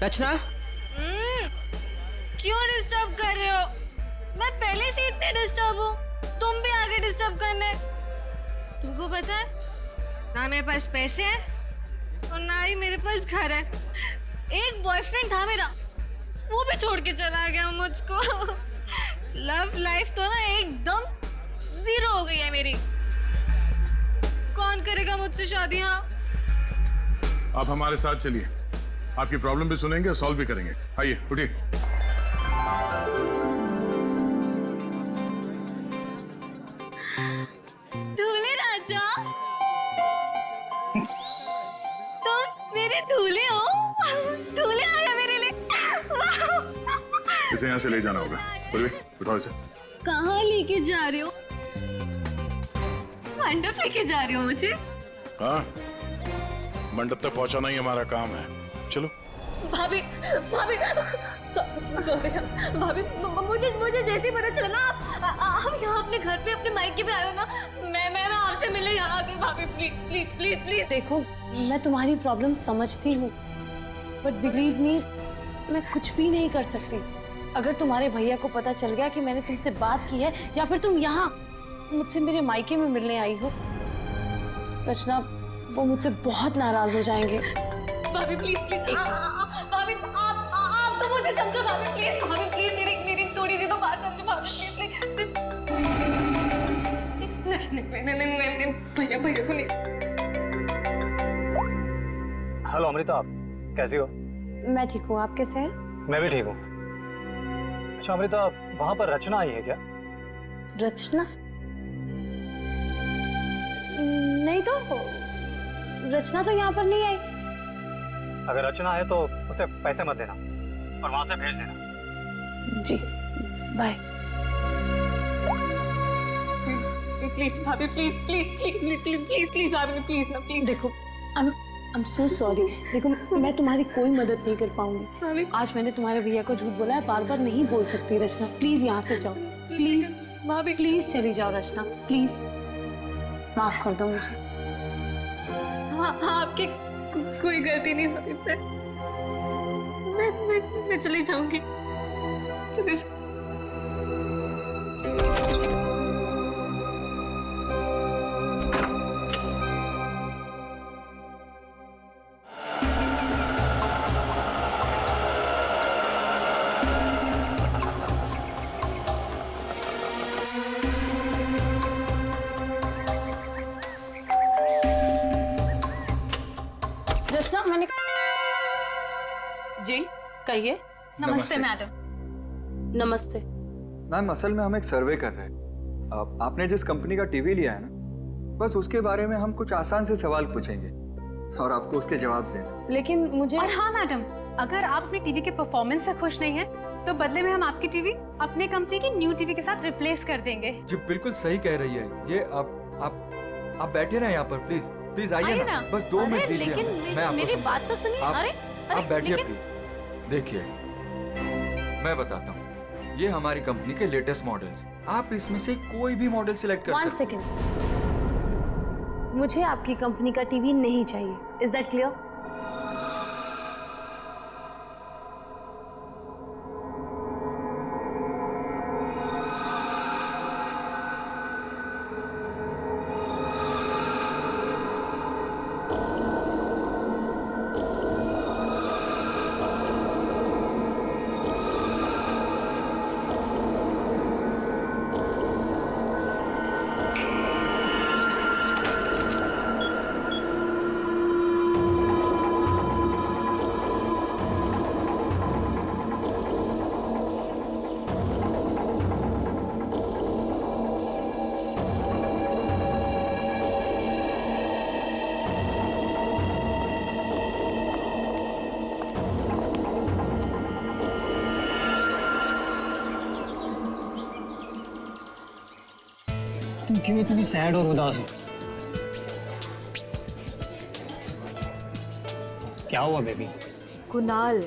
रचना, क्यों डिस्टर्ब कर रहे हो? मैं पहले से इतने डिस्टर्ब हूँ, तुम भी आगे डिस्टर्ब करने। तुमको पता है ना मेरे पास पैसे हैं और ना ही मेरे पास घर है। एक बॉयफ्रेंड था मेरा, वो भी छोड़ के चला गया मुझको। लव लाइफ तो ना एकदम जीरो हो गई है मेरी। कौन करेगा मुझसे शादी? हाँ, आप हमारे साथ चलिए, आपकी प्रॉब्लम भी सुनेंगे और सॉल्व भी करेंगे। आइए उठिए। दूल्हे राजा, तुम मेरे दूल्हे हो। दूल्हे आया मेरे लिए। इसे यहाँ से ले जाना होगा। पूर्वी, उठाओ इसे। कहाँ लेके जा रहे हो? मंडप लेके जा रहे हो मुझे? हाँ, मंडप तक पहुंचाना ही हमारा काम है। चलो। भाभी, भाभी, सॉरी भाभी, मुझे जैसे ही पता चला ना आप यहाँ अपने घर पे, अपने मायके पे आए हो ना, मैं आपसे मिलने यहाँ आ गई। भाभी प्लीज प्लीज प्लीज प्लीज। देखो, मैं तुम्हारी प्रॉब्लम समझती हूँ, बट बिलीव मी, मैं कुछ भी नहीं कर सकती। अगर तुम्हारे भैया को पता चल गया कि मैंने तुमसे बात की है या फिर तुम यहाँ मुझसे मेरे मायके में मिलने आई हो, रचना, वो मुझसे बहुत नाराज हो जाएंगे। भाभी प्लीज प्लीज, भाभी आप तो मुझे समझो। भाभी प्लीज मेरी थोड़ी सी तो बात समझो। भाभी प्लीज। नहीं, भैया को नहीं। हेलो अमृता, आप कैसी हो? मैं ठीक हूँ, आप कैसे हैं? मैं भी ठीक हूँ। अच्छा अमृता, वहाँ पर रचना आई है क्या? रचना? नहीं तो, रचना तो यहाँ पर नहीं आई। अगर रचना है तो उसे पैसे मत देना और वहाँ से भेज देना। जी, बाय। प्लीज भाभी, प्लीज भाभी, प्लीज। देखो, आई एम सो सॉरी। देखो, मैं तुम्हारी कोई मदद नहीं कर पाऊंगी। आज मैंने तुम्हारे भैया को झूठ बोला है, बार बार नहीं बोल सकती। रचना प्लीज यहाँ से जाओ, प्लीज भाभी, प्लीज चली जाओ रचना, प्लीज माफ कर दो मुझे। हाँ, आपकी कोई गलती नहीं होती। मैं चली जाऊंगी। चली जाऊंगी। रचना, मैंने जी कहिए। नमस्ते मैडम। नमस्ते। मैम, असल में हम एक सर्वे कर रहे हैं। आपने जिस कंपनी का टीवी लिया है ना, बस उसके बारे में हम कुछ आसान से सवाल पूछेंगे और आपको उसके जवाब देना। लेकिन मुझे और हाँ मैडम, अगर आप अपनी टीवी के परफॉर्मेंस से खुश नहीं हैं, तो बदले में हम आपकी टीवी अपने कंपनी की न्यू टीवी के साथ रिप्लेस कर देंगे। जी बिल्कुल सही कह रही है ये। आप बैठिए ना यहाँ पर, प्लीज प्लीज आइए ना। बस 2 मिनट दीजिए लेकिन हमें। मैं आपको मेरी समझाता बात तो सुनिए। आप- अरे आप बैठिए लेकिन- प्लीज। देखिए, मैं बताता हूँ, ये हमारी कंपनी के लेटेस्ट मॉडल्स। आप इसमें से कोई भी मॉडल सिलेक्ट कर 1 सकते सेकेंड, मुझे आपकी कंपनी का टीवी नहीं चाहिए। Is that clear? तुम क्यों इतनी सैड और उदास हो? क्या हुआ बेबी? कुणाल,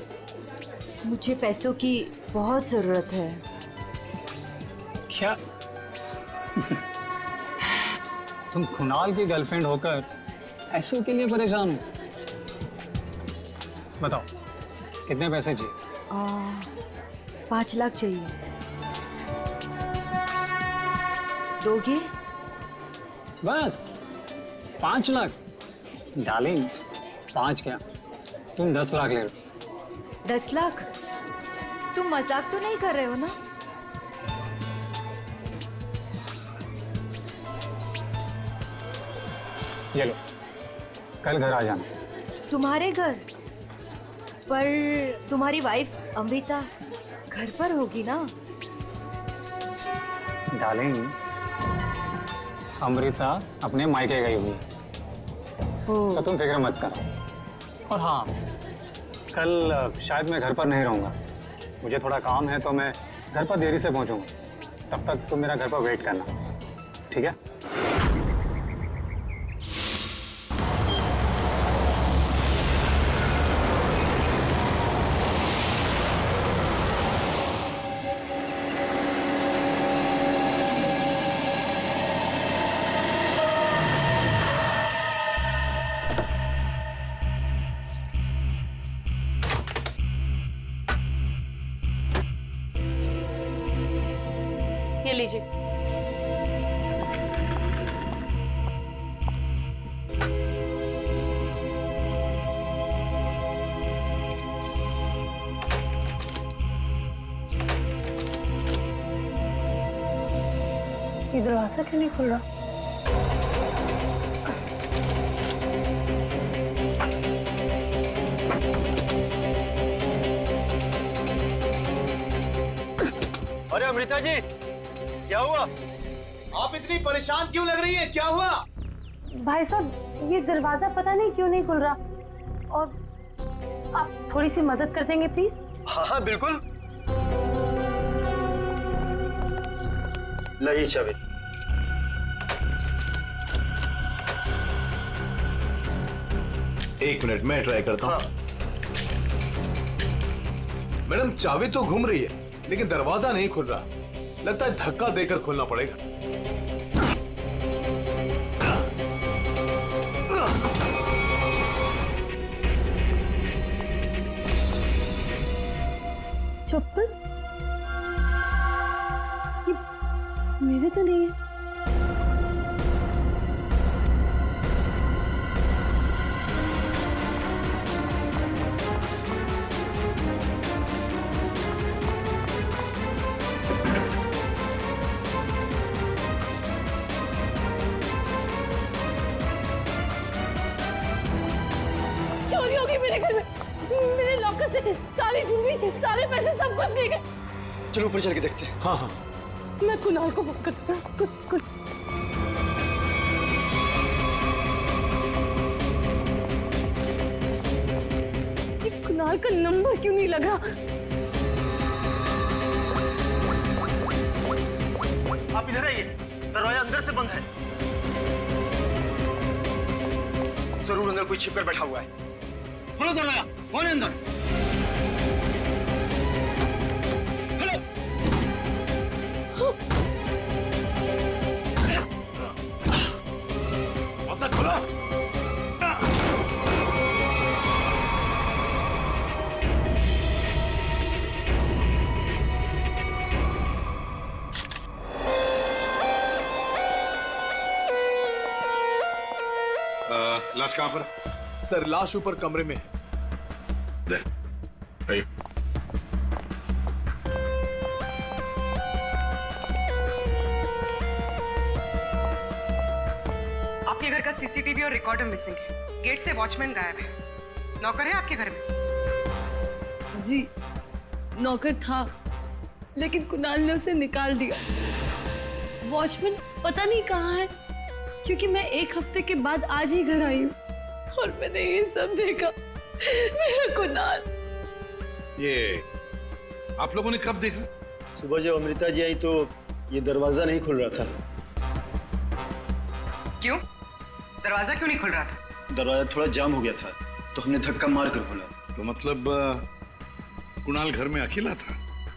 मुझे पैसों की बहुत जरूरत है। क्या? तुम कुणाल की गर्लफ्रेंड होकर पैसों के लिए परेशान हो? बताओ, कितने पैसे चाहिए? 5 लाख चाहिए। दोगे? बस 5 लाख? डार्लिंग 5 क्या, तुम 10 लाख ले लो। 10 लाख? तुम मजाक तो नहीं कर रहे हो ना? ये लो, कल घर आ जाना। तुम्हारे घर? पर तुम्हारी वाइफ अमृता घर पर होगी ना? डार्लिंग, अमृता अपने मायके गई हुई है, तो तुम फिक्र मत करो। और हाँ, कल शायद मैं घर पर नहीं रहूँगा, मुझे थोड़ा काम है, तो मैं घर पर देरी से पहुँचूँगा। तब तक तुम मेरा घर पर वेट करना, ठीक है? ये लीजिए। ये दरवाजा क्यों नहीं खुल रहा? अरे अमृता जी, क्या हुआ? आप इतनी परेशान क्यों लग रही है? क्या हुआ? भाई साहब, ये दरवाजा पता नहीं क्यों नहीं खुल रहा, और आप थोड़ी सी मदद कर देंगे प्लीज? हाँ हाँ बिल्कुल। लाइए चाबी। एक मिनट, मैं ट्राई करता हूँ। मैडम, चाबी तो घूम रही है, लेकिन दरवाजा नहीं खुल रहा। लगता है धक्का देकर खोलना पड़ेगा। चप्पल? ये मेरे तो नहीं है। चोरी हो गई मेरे घर में। मेरे लॉकर से सारी ज्वेलरी, सारे पैसे, सब कुछ ले गए। चलो ऊपर चल के देखते हैं। हाँ हाँ, मैं कुणाल को फोन करती हूँ। ये कुणाल का नंबर क्यों नहीं लगा? आप इधर आइए, दरवाजा अंदर से बंद है। जरूर अंदर कोई छिपकर बैठा हुआ है। खोलो दरवाजा, कौन है अंदर? खोलो। ऐसा खोला। लाश कहाँ पर? सर, लाश ऊपर कमरे में है। आइए। आपके घर का सीसीटीवी और रिकॉर्डर मिसिंग है। गेट से वॉचमैन गायब है। नौकर है आपके घर में? जी, नौकर था, लेकिन कुणाल ने उसे निकाल दिया। वॉचमैन पता नहीं कहाँ है, क्योंकि मैं 1 हफ्ते के बाद आज ही घर आई हूँ और मैंने ये सब देखा। मेरा कुणाल। ये आप लोगों ने कब देखा? सुबह जब अमृता जी आई तो ये दरवाजा नहीं खुल रहा था। क्यों? दरवाजा क्यों नहीं खुल रहा था? दरवाजा थोड़ा जाम हो गया था, तो हमने धक्का मार कर खोला। तो मतलब कुणाल घर में अकेला था?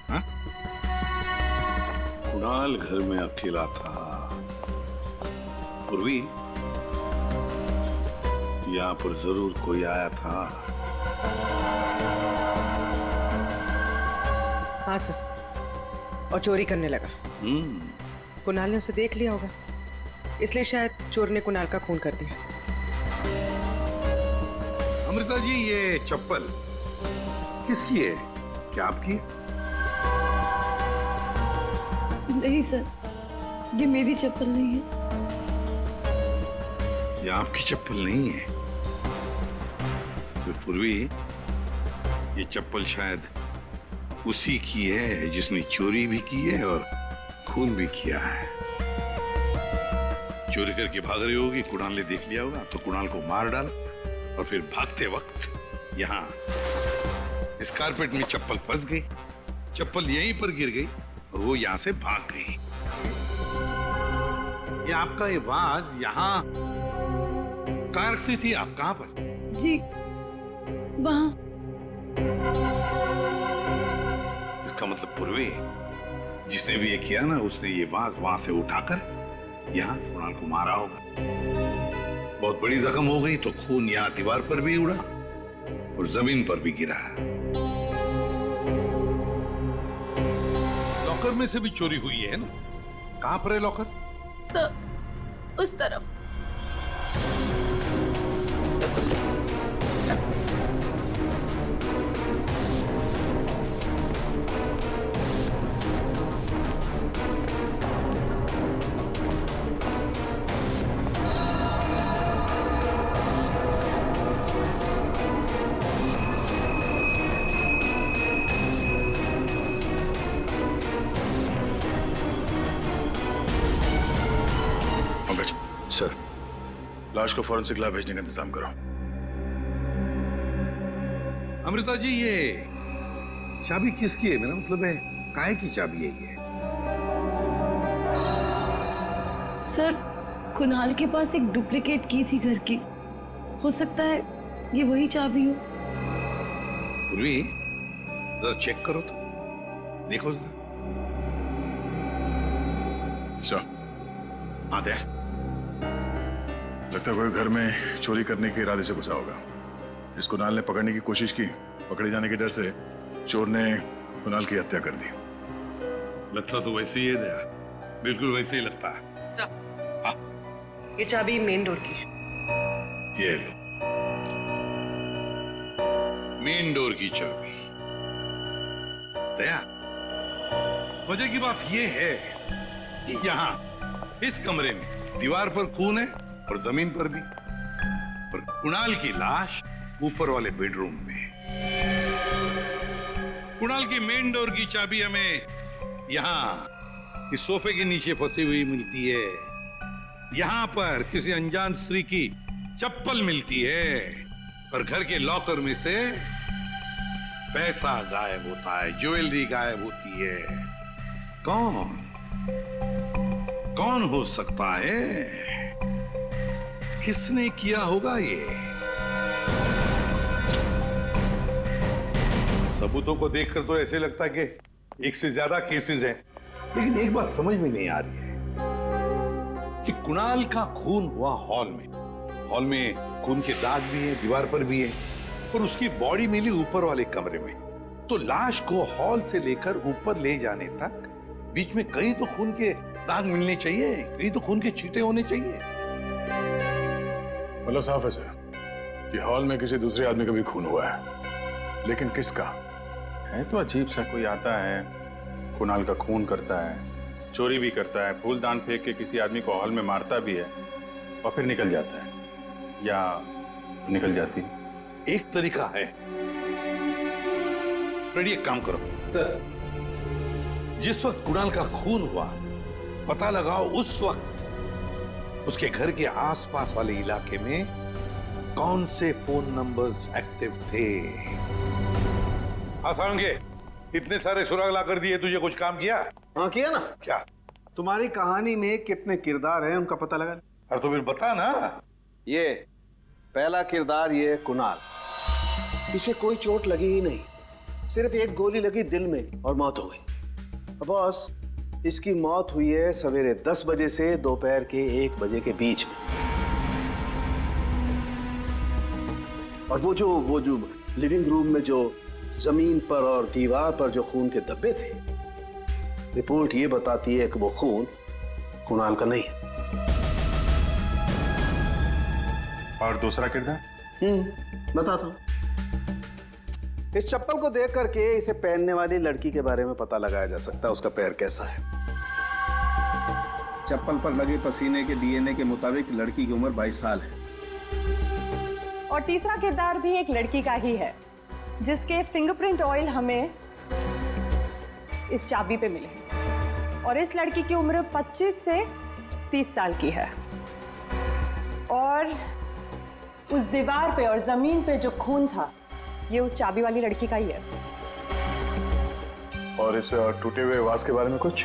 हाँ? कुणाल घर में अकेला था। पूर्वी, यहाँ पर जरूर कोई आया था। हाँ सर, और चोरी करने लगा। कुणाल ने उसे देख लिया होगा, इसलिए शायद चोर ने कुणाल का खून कर दिया। अमृता जी, ये चप्पल किसकी है? क्या आपकी? नहीं सर, ये मेरी चप्पल नहीं है। ये आपकी चप्पल नहीं है? तो पूर्वी, ये चप्पल शायद उसी की है जिसने चोरी भी की है और खून भी किया है। चोरी करके भाग रही होगी, कुणाल ने देख लिया होगा तो कुणाल को मार डाला और फिर भागते वक्त यहाँ इस कारपेट में चप्पल फंस गई, चप्पल यहीं पर गिर गई और वो यहाँ से भाग गई। ये आपका ये वाज यहाँ कार से थी, आप कहाँ पर? जी वहाँ। इसका मतलब पूर्वी, जिसने भी ये किया ना, उसने ये वाज वहां से उठाकर यहाँ कुणाल को मारा होगा। बहुत बड़ी जख्म हो गई तो खून यहाँ दीवार पर भी उड़ा और जमीन पर भी गिरा। लॉकर में से भी चोरी हुई है ना? कहाँ पर है लॉकर? सर, उस तरफ। सर, लाश को फॉरेंसिक लैब भेजने का इंतजाम करो। अमृता जी, ये चाबी किसकी है? मेरा मतलब है, काहे की चाबी है ये? सर, कुणाल के पास एक डुप्लीकेट की थी घर की, हो सकता है ये वही चाबी हो। पूर्वी, जरा चेक करो तो, देखो जरा। सर, हाँ दे। लगता है कोई घर में चोरी करने के इरादे से घुसा होगा। इस कुणाल ने पकड़ने की कोशिश की, पकड़े जाने के डर से चोर ने कुणाल की हत्या कर दी। लगता तो वैसे ही है दया, बिल्कुल वैसे ही लगता है। सर, ये चाबी मेन डोर की। ये लो, मेन डोर की चाबी। दया, मजे की बात ये है कि यहाँ इस कमरे में दीवार पर खून है और जमीन पर भी, और कुणाल की लाश ऊपर वाले बेडरूम में। कुणाल की मेन डोर की चाबी हमें यहाँ इस सोफे के नीचे फंसी हुई मिलती है। यहाँ पर किसी अनजान स्त्री की चप्पल मिलती है और घर के लॉकर में से पैसा गायब होता है, ज्वेलरी गायब होती है। कौन हो सकता है? किसने किया होगा ये? सबूतों को देखकर तो ऐसे लगता है कि एक से ज्यादा केसेस हैं, लेकिन एक बात समझ में नहीं आ रही है कि कुणाल का खून हुआ हॉल में। हॉल में खून के दाग भी हैं, दीवार पर भी है, और उसकी बॉडी मिली ऊपर वाले कमरे में। तो लाश को हॉल से लेकर ऊपर ले जाने तक बीच में कहीं तो खून के दाग मिलने चाहिए, कहीं तो खून के छींटे होने चाहिए। मतलब साफ है सर कि हॉल में किसी दूसरे आदमी का भी खून हुआ है, लेकिन किसका है? तो अजीब सा कोई आता है, कुणाल का खून करता है, चोरी भी करता है, फूलदान फेंक के किसी आदमी को हॉल में मारता भी है और फिर निकल जाता है या निकल जाती है। एक तरीका है, फ्रेडी, एक काम करो सर। जिस वक्त कुणाल का खून हुआ, पता लगाओ उस वक्त उसके घर के आसपास वाले इलाके में कौन से फोन नंबर्स एक्टिव थे। आसान के इतने सारे सुराग ला कर दिए, तुझे कुछ काम किया? हाँ किया ना। क्या? तुम्हारी कहानी में कितने किरदार हैं उनका पता लगा। अरे तो फिर बता ना। ये पहला किरदार, ये कुणाल। इसे कोई चोट लगी ही नहीं, सिर्फ एक गोली लगी दिल में और मौत हो गई। बॉस, इसकी मौत हुई है सवेरे 10 बजे से दोपहर के 1 बजे के बीच में। और वो जो लिविंग रूम में जो जमीन पर और दीवार पर जो खून के धब्बे थे, रिपोर्ट ये बताती है कि वो खून कुणाल का नहीं है। और दूसरा किरदार? बताता हूं। इस चप्पल को देख करके इसे पहनने वाली लड़की के बारे में पता लगाया जा सकता है, उसका पैर कैसा है। चप्पल पर लगे पसीने के डीएनए के मुताबिक लड़की की उम्र 22 साल है। और तीसरा किरदार भी एक लड़की का ही है, जिसके फिंगरप्रिंट ऑयल हमें इस चाबी पे मिले हैं। और इस लड़की की उम्र 25 से 30 साल की है। और उस दीवार पे और जमीन पे जो खून था, ये उस चाबी वाली लड़की का ही है। और इस टूटे हुए वास के बारे में कुछ?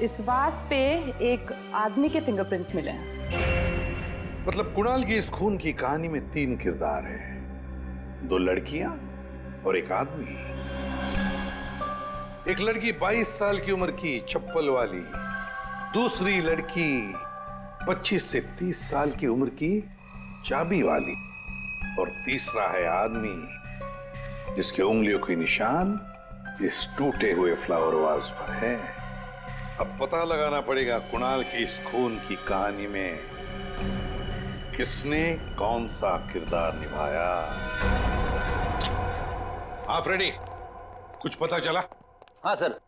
इस वास पे एक आदमी के फिंगरप्रिंट्स मिले हैं। मतलब कुणाल की इस खून की कहानी में 3 किरदार हैं, 2 लड़कियां और एक आदमी। एक लड़की 22 साल की उम्र की चप्पल वाली, दूसरी लड़की 25 से 30 साल की उम्र की चाबी वाली, और तीसरा है आदमी जिसके उंगलियों के निशान इस टूटे हुए फ्लावर वाज पर है। अब पता लगाना पड़ेगा कुणाल की इस खून की कहानी में किसने कौन सा किरदार निभाया। आप रेडी? कुछ पता चला? हाँ सर,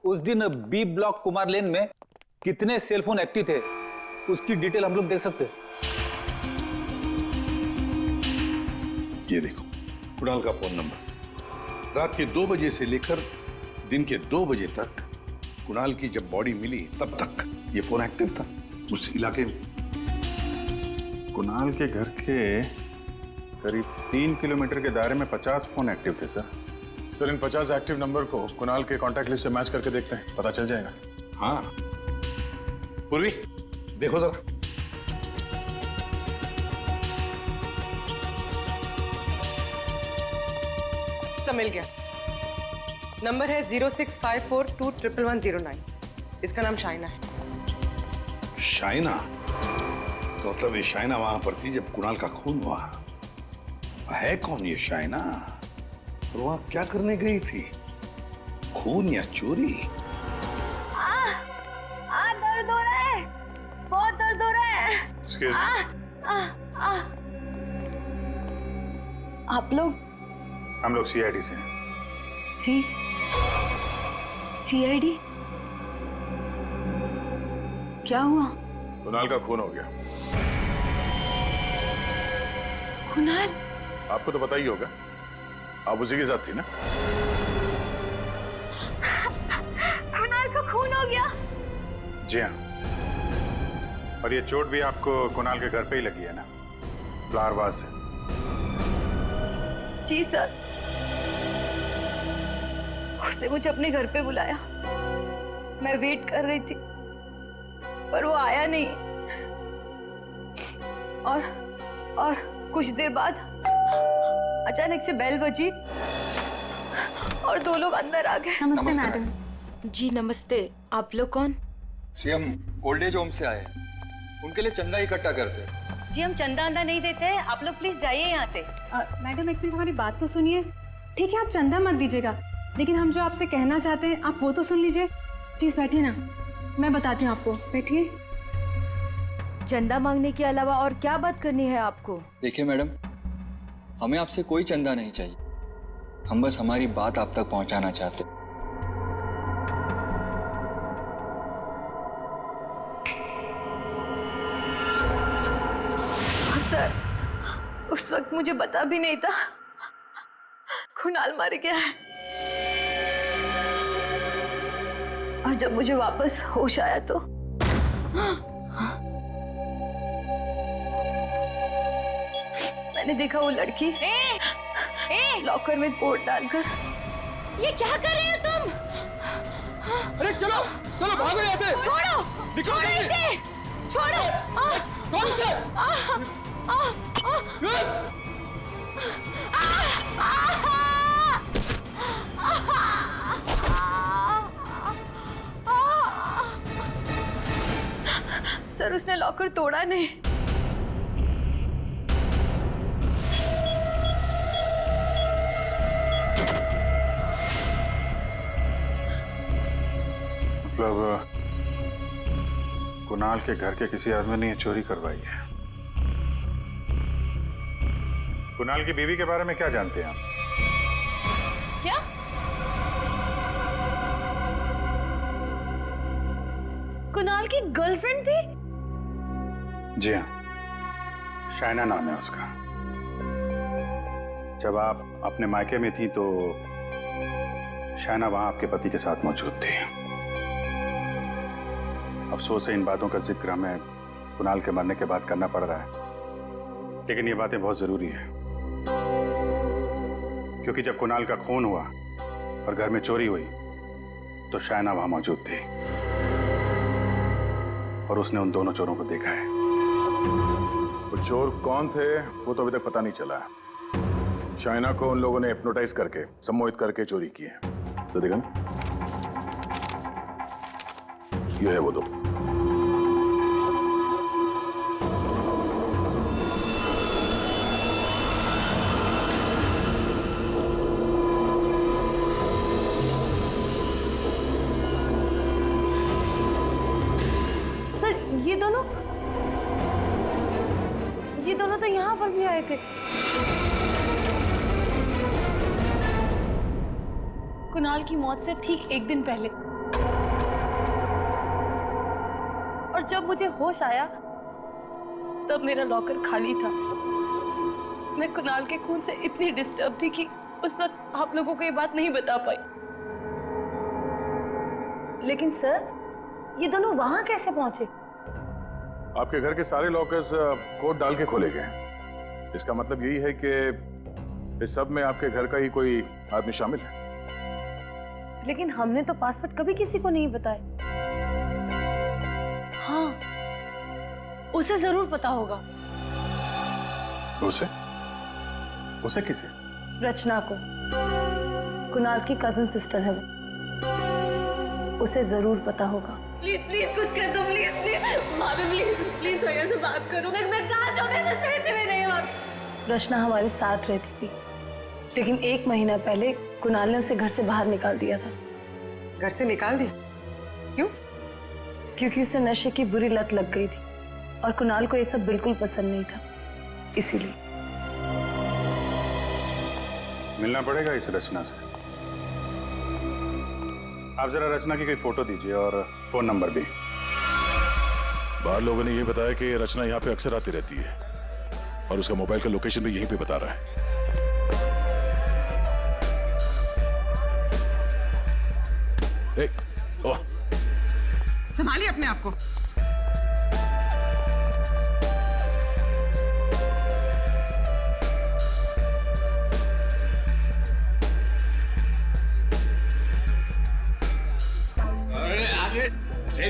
उस दिन बी ब्लॉक कुमार लेन में कितने सेलफोन एक्टिव थे, उसकी डिटेल हम लोग देख सकते हैं। ये देखो कुणाल का फोन नंबर। रात के 2 बजे से लेकर दिन के 2 बजे तक कुणाल की जब बॉडी मिली तब तक ये फोन एक्टिव था उस इलाके में। कुणाल के घर के करीब 3 किलोमीटर के दायरे में 50 फोन एक्टिव थे सर। सर इन 50 एक्टिव नंबर को कुणाल के कॉन्टैक्ट लिस्ट से मैच करके देखते हैं, पता चल जाएगा। हाँ पूर्वी देखो जरा। सब मिल गया। नंबर है 0654211109। इसका नाम शाइना है। शाइना? तो मतलब ये शाइना वहां पर थी जब कुणाल का खून हुआ। है कौन ये शाइना और वहां क्या करने गई थी? खून या चोरी? दर्द हो रहा है, बहुत दर्द हो रहा है। Excuse me? आप लोग? हम लोग CID से हैं। CID? क्या हुआ? कुणाल का खून हो गया। कुणाल? आपको तो पता ही होगा, आप उसी के साथ थी ना? कुणाल का खून हो गया? जी हाँ। और ये चोट भी आपको कुणाल के घर पे ही लगी है ना, फ्लावर वाज से? जी सर, उसने मुझे अपने घर पे बुलाया। मैं वेट कर रही थी पर वो आया नहीं। और कुछ देर बाद अचानक से बेल बजी और 2 लोग अंदर आ गए। नमस्ते मैडम। जी नमस्ते। आप लोग कौन? जी हम ओल्ड एज होम से आए हैं, उनके लिए चंदा इकट्ठा करते हैं। जी हम चंदा अंदा नहीं देते हैं, आप लोग प्लीज जाइए यहाँ से। मैडम एक मिनट हमारी बात तो सुनिए। ठीक है आप चंदा मत दीजिएगा, लेकिन हम जो आपसे कहना चाहते हैं आप वो तो सुन लीजिए। प्लीज बैठिए ना, मैं बताती हूँ आपको। बैठिए। चंदा मांगने के अलावा और क्या बात करनी है आपको? देखिए मैडम, हमें आपसे कोई चंदा नहीं चाहिए, हम बस हमारी बात आप तक पहुंचाना चाहते हैं। सर, उस वक्त मुझे पता भी नहीं था कुणाल मर गया है। और जब मुझे वापस होश आया तो मैंने देखा वो लड़की लॉकर में कोट डालकर। ये क्या कर रहे हो तुम? अरे चलो चलो भागो यहाँ से। छोड़ो, छोड़ो इसे, छोड़ो। कौन से? सर उसने लॉकर तोड़ा नहीं। मतलब कुणाल के घर के किसी आदमी ने ये चोरी करवाई है। कुणाल की बीवी के बारे में क्या जानते हैं आप? क्या? कुणाल की गर्लफ्रेंड थी? जी हाँ, शाइना नाम है उसका। जब आप अपने मायके में थी तो शाइना वहां आपके पति के साथ मौजूद थी। अफसोस है इन बातों का जिक्र हमें कुणाल के मरने के बाद करना पड़ रहा है, लेकिन ये बातें बहुत जरूरी है क्योंकि जब कुणाल का खून हुआ और घर में चोरी हुई तो शाइना वहां मौजूद थी और उसने उन दोनों चोरों को देखा है। वो चोर कौन थे वो तो अभी तक पता नहीं चला है। शाइना को उन लोगों ने हिप्नोटाइज करके, सम्मोहित करके चोरी की है। तो देखा ना, ये है वो दो। सर ये दोनों तो यहाँ पर भी आए थे। कुणाल की मौत से ठीक एक दिन पहले। और जब मुझे होश आया तब मेरा लॉकर खाली था। मैं कुणाल के खून से इतनी डिस्टर्ब थी कि उस वक्त आप लोगों को ये बात नहीं बता पाई। लेकिन सर, ये दोनों वहां कैसे पहुंचे? आपके घर के सारे लॉकर्स कोड डाल के खोले गए हैं। इसका मतलब यही है कि इस सब में आपके घर का ही कोई आदमी शामिल है। लेकिन हमने तो पासवर्ड कभी किसी को नहीं बताया। हाँ, उसे जरूर पता होगा। उसे? उसे किसे? रचना को। कुणाल की कजिन सिस्टर है वो। उसे जरूर पता होगा। प्लीज प्लीज कुछ कर दो, प्लीज प्लीज भाभी, प्लीज प्लीज भैया से बात करो। मैं कहाँ जाऊँ? मैं पैसे में नहीं हूँ। रचना हमारे साथ रहती थी, लेकिन 1 महीना पहले कुणाल ने उसे घर से बाहर निकाल दिया था। घर से निकाल दिया? क्यों? क्योंकि उसे नशे की बुरी लत लग गई थी और कुणाल को ये सब बिल्कुल पसंद नहीं था, इसीलिए। मिलना पड़ेगा इस रचना से। आप जरा रचना की कोई फोटो दीजिए और फोन नंबर भी। बाहर लोगों ने ये बताया कि रचना यहाँ पे अक्सर आती रहती है और उसका मोबाइल का लोकेशन भी यहीं पे बता रहा है। संभालिए अपने आप को।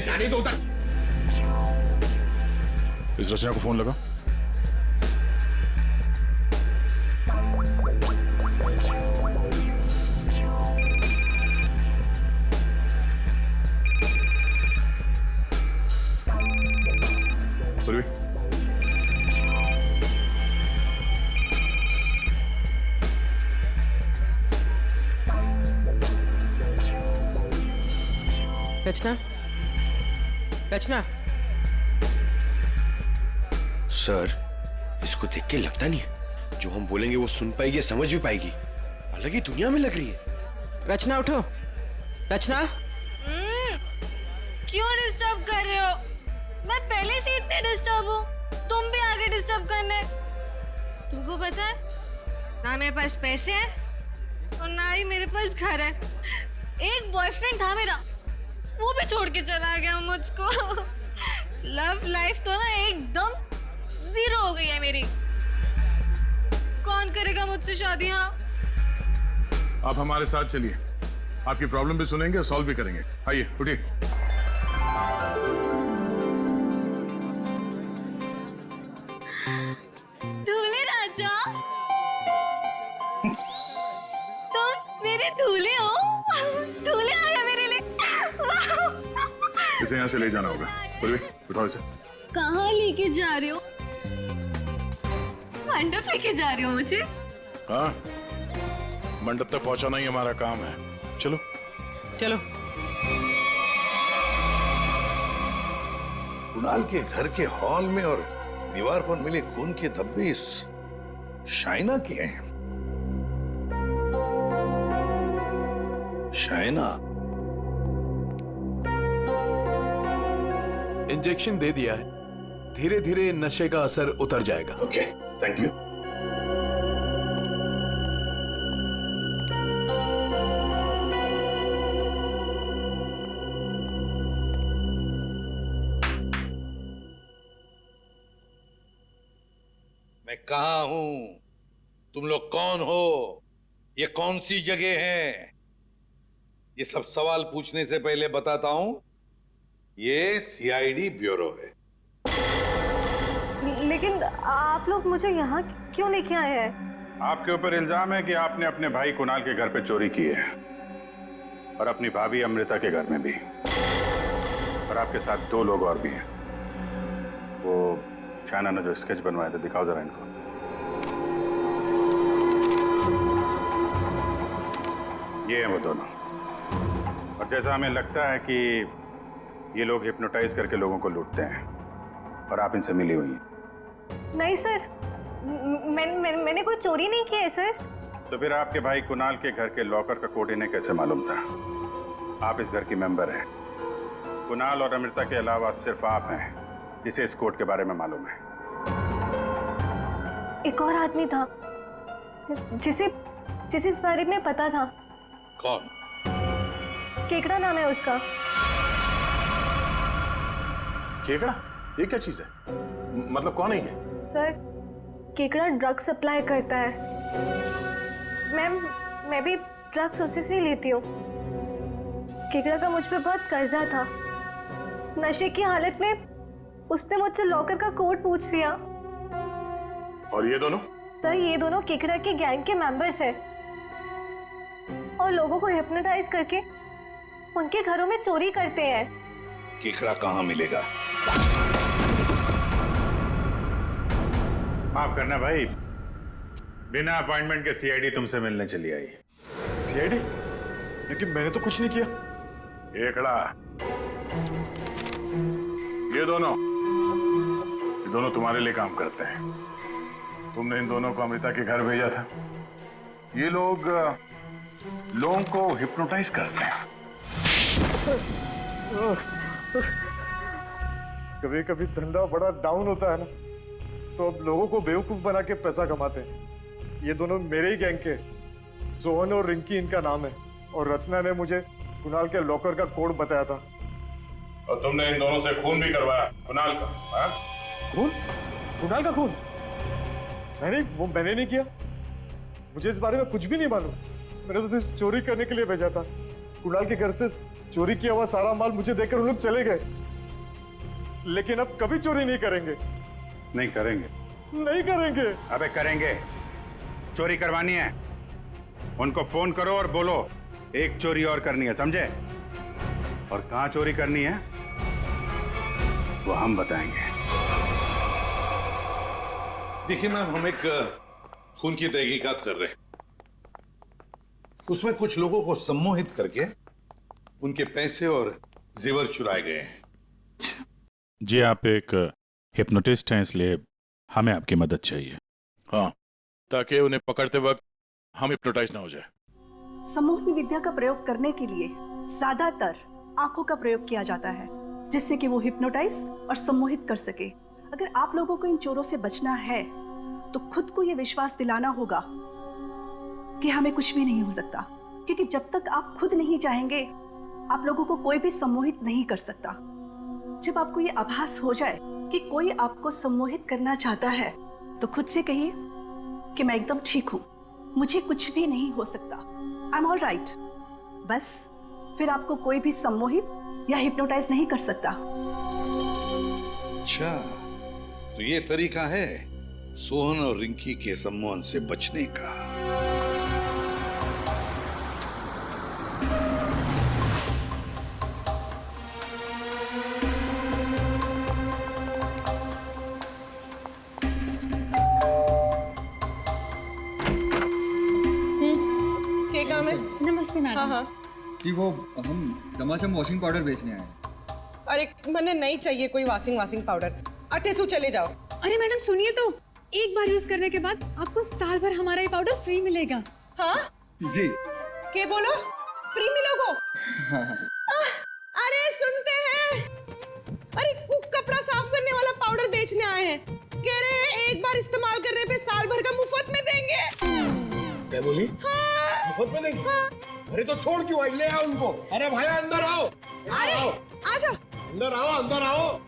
जाने दो उधर। इस रचना को फोन लगा। रचना, रचना। सर, इसको देख के लगता नहीं है जो हम बोलेंगे वो सुन पाएगी, समझ भी पाएगी। अलग ही दुनिया में लग रही है। रचना उठो। रचना, क्यों डिस्टर्ब कर रहे हो? मैं पहले से इतने डिस्टर्ब हूँ, तुम भी आगे डिस्टर्ब करने। तुमको पता है ना मेरे पास पैसे हैं और ना ही मेरे पास घर है। एक बॉयफ्रेंड था मेरा, वो भी छोड़ के चला गया मुझको। लव लाइफ तो ना एकदम 0 हो गई है मेरी। कौन करेगा मुझसे शादी? हाँ, आप हमारे साथ चलिए, आपकी प्रॉब्लम भी सुनेंगे और सॉल्व भी करेंगे। आइए, उठिए। दूल्हे राजा, तुम मेरे दूल्हे हो। दूल्हे आ गया मेरे लिए। इसे यहाँ से ले जाना होगा। बोलिए, उठाओ इसे। कहाँ लेके जा रहे हो? मंडप लेके जा रहे हो मुझे? हाँ, मंडप तक पहुंचाना ही हमारा काम है। चलो चलो। कुणाल के घर के हॉल में और दीवार पर मिले खून के धब्बे इस शाइना के हैं। शाइना इंजेक्शन दे दिया है, धीरे धीरे नशे का असर उतर जाएगा। Okay, thank you. मैं कहाँ हूं? तुम लोग कौन हो? ये कौन सी जगह है? ये सब सवाल पूछने से पहले बताता हूं, ये सीआईडी ब्यूरो है। लेकिन आप लोग मुझे यहाँ क्यों लेके आए हैं? आपके ऊपर इल्जाम है कि आपने अपने भाई कुणाल के घर पे चोरी की है और अपनी भाभी अमृता के घर में भी, और आपके साथ 2 लोग और भी हैं। वो शाइना ने जो स्केच बनवाया था, दिखाओ जरा इनको। ये हैं वो दोनों, और जैसा हमें लगता है कि ये लोग हिप्नोटाइज करके लोगों को लूटते हैं, और आप इनसे मिली हुई हैं। नहीं सर, मैंने कोई चोरी नहीं की है सर। तो फिर आपके भाई कुणाल के घर के लॉकर का कोड इन्हें कैसे मालूम था? आप इस घर की मेंबर हैं। कुणाल और अमृता के अलावा सिर्फ आप हैं जिसे इस कोड के बारे में मालूम है। एक और आदमी था जिसे इस बारे में पता था। कौन? केकड़ा नाम है उसका। केकड़ा? ये क्या चीज है? मतलब कौन है ये? सर, केकड़ा ड्रग सप्लाई करता है। मैं भी ड्रग्स उसी से लेती हूँ। केकड़ा का मुझ पे बहुत कर्जा था। नशे की हालत में उसने मुझसे लॉकर का कोड पूछ लिया। और ये दोनों? सर, ये दोनों केकड़ा के गैंग के मेंबर्स हैं और लोगों को हिप्नोटाइज करके उनके घरों में चोरी करते हैं। केकड़ा कहाँ मिलेगा? माफ करना भाई, बिना अपॉइंटमेंट के सीआईडी तुमसे मिलने चली आई। सीआईडी? लेकिन मैंने तो कुछ नहीं किया। केकड़ा, ये दोनों तुम्हारे लिए काम करते हैं। तुमने इन दोनों को अमृता के घर भेजा था। ये लोग लोगों को हिप्नोटाइज करते हैं। कभी कभी धंधा बड़ा डाउन होता है ना, तो अब लोगों को बेवकूफ बना के पैसा कमाते हैं। ये दोनों मेरे ही गैंग के, सोहन और रिंकी इनका नाम है, और रचना ने मुझे कुणाल के लॉकर का कोड बताया था। और तुमने इन दोनों से खून भी करवाया कुणाल का? हाँ? खून? कुणाल का खून? मैंने नहीं किया। मुझे इस बारे में कुछ भी नहीं मालूम। मैंने तो सिर्फ चोरी करने के लिए भेजा था। कुणाल के घर से चोरी किया हुआ सारा माल मुझे देकर उन लोग चले गए। लेकिन अब कभी चोरी नहीं करेंगे। नहीं करेंगे? नहीं करेंगे। अबे करेंगे। चोरी करवानी है, उनको फोन करो और बोलो एक चोरी और करनी है, समझे? और कहां चोरी करनी है वो हम बताएंगे। देखिए मैम, हम एक खून की तहकीकात कर रहे हैं। उसमें कुछ लोगों को सम्मोहित करके उनके पैसे और जेवर चुराए गए हैं। जी, आप एक हिप्नोटिस्ट हैं, इसलिए हमें आपकी मदद चाहिए। हाँ, ताकि उन्हें पकड़ते वक्त हम हिप्नोटाइज ना हो जाए। सम्मोहन विद्या का प्रयोग करने के लिए ज्यादातर आंखों का प्रयोग किया जाता है, जिससे कि वो हिप्नोटाइज और सम्मोहित कर सके। अगर आप लोगों को इन चोरों से बचना है तो खुद को ये विश्वास दिलाना होगा कि हमें कुछ भी नहीं हो सकता, क्योंकि जब तक आप खुद नहीं चाहेंगे आप लोगों को कोई भी सम्मोहित नहीं कर सकता। जब आपको ये आभास हो जाए कि कोई आपको सम्मोहित करना चाहता है तो खुद से कहिए कि मैं एकदम ठीक हूं, मुझे कुछ भी नहीं हो सकता, आई एम ऑल राइट। बस फिर आपको कोई भी सम्मोहित या हिप्नोटाइज नहीं कर सकता। अच्छा, तो ये तरीका है सोहन और रिंकी के सम्मोहन से बचने का। नमस्ते मैडम। हाँ हाँ। कि वो हम दमाचम वॉशिंग पाउडर बेचने आए हैं। अरे मैंने नहीं चाहिए कोई वाशिंग पाउडर। अटेसू चले जाओ। अरे मैडम सुनिए तो, एक बार यूज करने के बाद आपको साल भर हमारा ये पाउडर फ्री मिलेगा। हाँ जी। क्या बोलो? फ्री मिलोगो? अरे सुनते हैं, अरे कपड़ा साफ करने वाला पाउडर बेचने आए हैं, कह रहे हैं एक बार इस्तेमाल करने पे साल भर का मुफ्त में देंगे। क्या बोली? हाँ। मुफ्त में देंगे? हाँ। अरे तो छोड़ क्यों आई, ले आओ उनको। अरे भाई अंदर आओ। अरे आजा। अंदर आओ, अंदर आओ।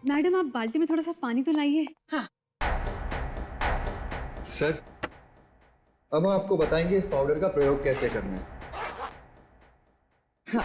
मैडम आप बाल्टी में थोड़ा सा पानी तो लाइए। हाँ। सर, अब हम आपको बताएंगे इस पाउडर का प्रयोग कैसे करना है। हाँ।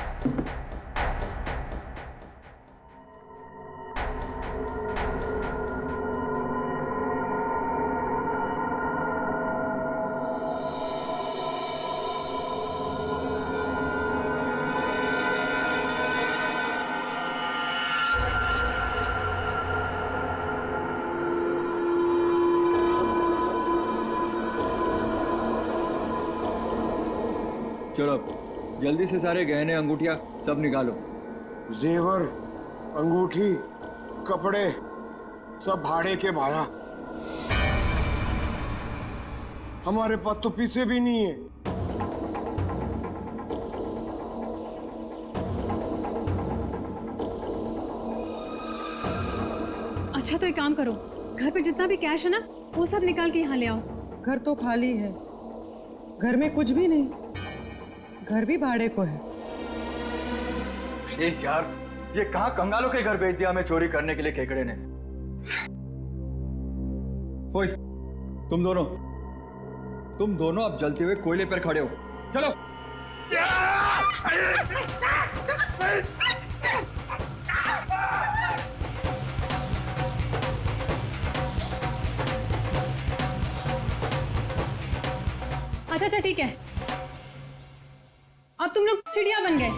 चलो जल्दी से सारे गहने अंगूठियां सब निकालो। जेवर, अंगूठी, कपड़े सब भाड़े के भाया। हमारे पास तो पैसे भी नहीं है। अच्छा तो एक काम करो, घर पे जितना भी कैश है ना वो सब निकाल के यहाँ ले आओ। घर तो खाली है, घर में कुछ भी नहीं, घर भी भाड़े को है। यार ये कहाँ कंगालों के घर भेज दिया हमें चोरी करने के लिए केकड़े ने। ओए तुम दोनों अब जलते हुए कोयले पर खड़े हो, चलो। अच्छा ठीक है, अब तुम लोग चिड़िया बन गए।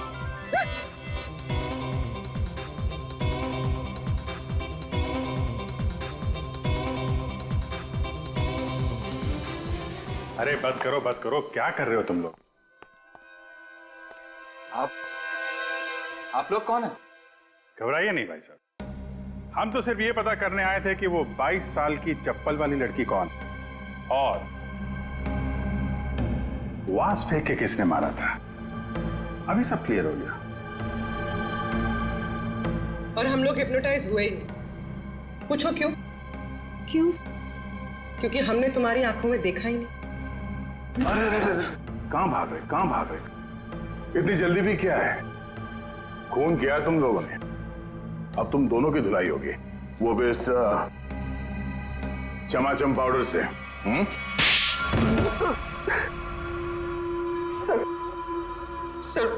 अरे बस करो, क्या कर रहे हो तुम लोग? आप लोग कौन है? घबराइए नहीं भाई साहब, हम तो सिर्फ ये पता करने आए थे कि वो 22 साल की चप्पल वाली लड़की कौन और वास फेंक के किसने मारा था। अभी सब क्लियर हो गया। और हम लोग हिप्नोटाइज हुए ही नहीं। पूछो क्यों? क्यों? क्योंकि हमने तुम्हारी आंखों में देखा ही नहीं। अरे कहां भाग रहे? इतनी जल्दी भी क्या है? खून किया तुम लोगों ने, अब तुम दोनों की धुलाई होगी, वो भी इस चमाचम पाउडर से। सर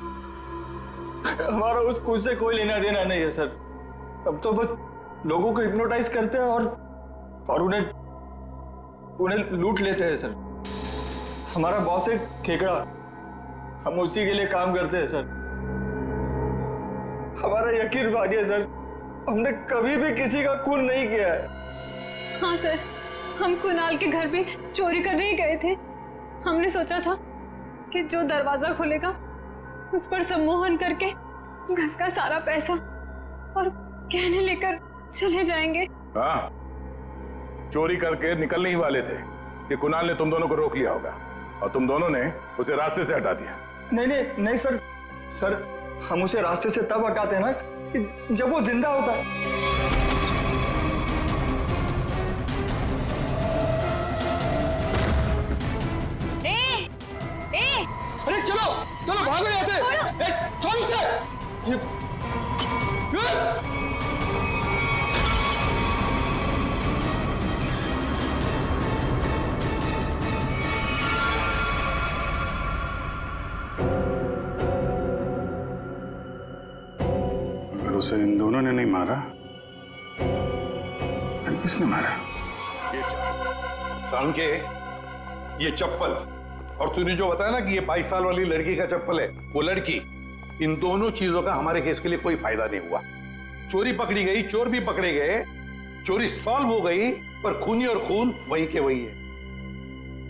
हमारा उस खून से कोई लेना देना नहीं है सर। अब तो बस लोगों को हिप्नोटाइज करते हैं और उन्हें लूट लेते हैं सर। हमारा बॉस है खेकड़ा, हम उसी के लिए काम करते हैं सर। हमारा यकीन मानिए सर, हमने कभी भी किसी का खून नहीं किया है। हाँ सर, हम कुणाल के घर पे चोरी करने ही गए थे। हमने सोचा था कि जो दरवाजा खुलेगा उस पर सम्मोहन करके घर का सारा पैसा और गहने लेकर चले जाएंगे। हाँ, चोरी करके निकलने ही वाले थे कि कुणाल ने तुम दोनों को रोक लिया होगा और तुम दोनों ने उसे रास्ते से हटा दिया। नहीं सर, हम उसे रास्ते से तब हटाते हैं ना कि जब वो जिंदा होता है। अरे चलो भागो यहाँ से, छोड़ उसे। अगर उसे इन दोनों ने नहीं मारा फिर किसने मारा? सालुंके, ये चप्पल और तूने जो बताया ना कि ये 22 साल वाली लड़की का चप्पल है, वो लड़की, इन दोनों चीजों का हमारे केस के लिए कोई फायदा नहीं हुआ। चोरी पकड़ी गई, चोर भी पकड़े गए, चोरी सॉल्व हो गई, पर खूनी और खून वही के वही है।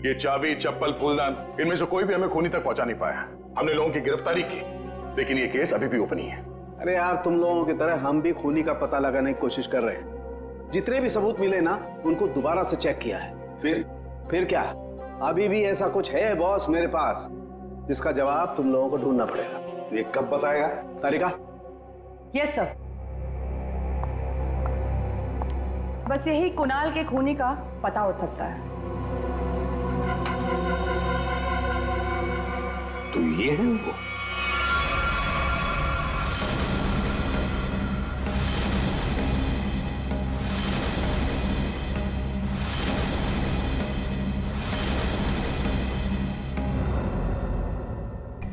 ये चाबी, चप्पल, फूलदान, इनमें से कोई भी हमें खूनी तक पहुंचा नहीं पाया। हमने लोगों की गिरफ्तारी की, लेकिन ये केस अभी भी ओपन ही है। अरे यार, तुम लोगों की तरह हम भी खूनी का पता लगाने की कोशिश कर रहे हैं। जितने भी सबूत मिले ना, उनको दोबारा से चेक किया है। फिर क्या? अभी भी ऐसा कुछ है बॉस मेरे पास जिसका जवाब तुम लोगों को ढूंढना पड़ेगा। तो ये कब बताएगा? तारिका? Yes sir. बस यही कुणाल के खूनी का पता हो सकता है। तो ये है वो।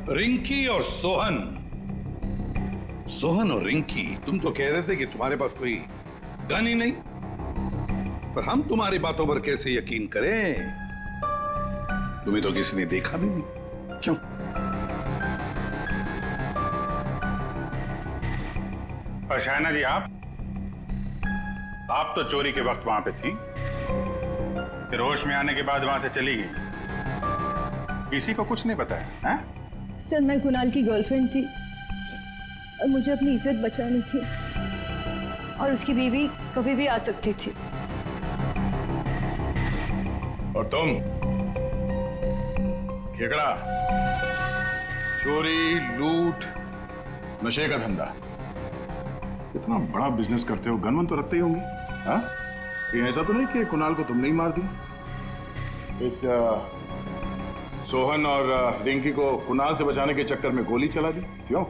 रिंकी और सोहन और रिंकी, तुम तो कह रहे थे कि तुम्हारे पास कोई गन ही नहीं, पर हम तुम्हारी बातों पर कैसे यकीन करें? तुम्हें तो किसी ने देखा भी नहीं। क्यों? और शायना जी, आप तो चोरी के वक्त वहां पे थी, फिर होश में आने के बाद वहां से चली गई, किसी को कुछ नहीं बताया? हैं? सर, मैं कुणाल की गर्लफ्रेंड थी और मुझे अपनी इज्जत बचानी थी, और उसकी बीवी कभी भी आ सकती थी। और तुम खेकड़ा, चोरी, लूट, नशे का धंधा, इतना बड़ा बिजनेस करते हो, गन तो रखते ही होंगे। हाँ? ये ऐसा तो नहीं कि कुणाल को तुमने ही मार दिया? इस सोहन और रिंकी को कुणाल से बचाने के चक्कर में गोली चला दी, क्यों?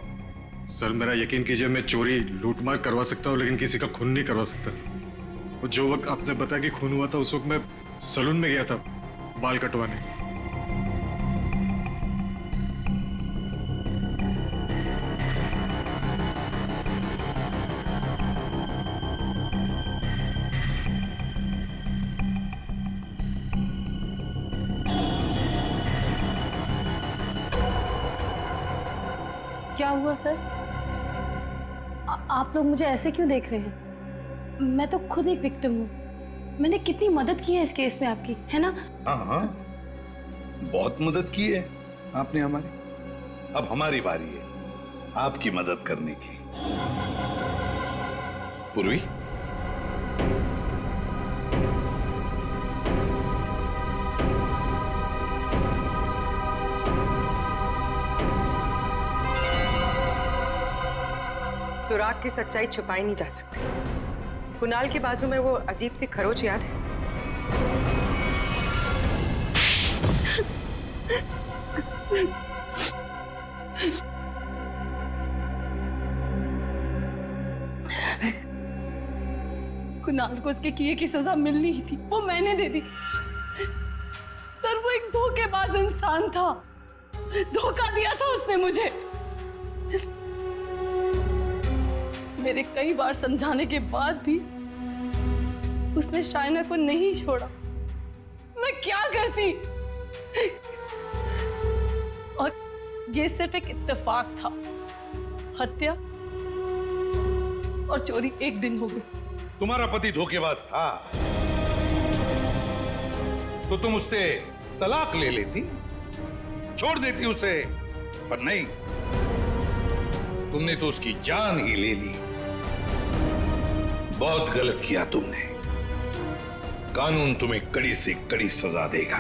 सर, मेरा यकीन कीजिए, मैं चोरी लूटमार करवा सकता हूँ, लेकिन किसी का खून नहीं करवा सकता। और जो वक्त आपने बताया कि खून हुआ था, उस वक्त मैं सैलून में गया था बाल कटवाने। क्या हुआ सर? आप लोग मुझे ऐसे क्यों देख रहे हैं? मैं तो खुद एक विक्टिम हूँ। मैंने कितनी मदद की है इस केस में आपकी, है ना? हाँ, बहुत मदद की है आपने हमारी। अब हमारी बारी है आपकी मदद करने की। पूर्वी, सुराग की सच्चाई छुपाई नहीं जा सकती। कुणाल के बाजू में वो अजीब सी खरोच याद है? कुणाल को उसके किए की सजा मिलनी ही थी, वो मैंने दे दी। सर, वो एक धोखेबाज इंसान था, धोखा दिया था उसने मुझे। मेरे कई बार समझाने के बाद भी उसने शायना को नहीं छोड़ा। मैं क्या करती? और ये सिर्फ एक इत्तेफाक था। हत्या और चोरी एक दिन हो गई। तुम्हारा पति धोखेबाज था तो तुम उससे तलाक ले लेती, छोड़ देती उसे, पर नहीं, तुमने तो उसकी जान ही ले ली। बहुत गलत किया तुमने। कानून तुम्हें कड़ी से कड़ी सजा देगा।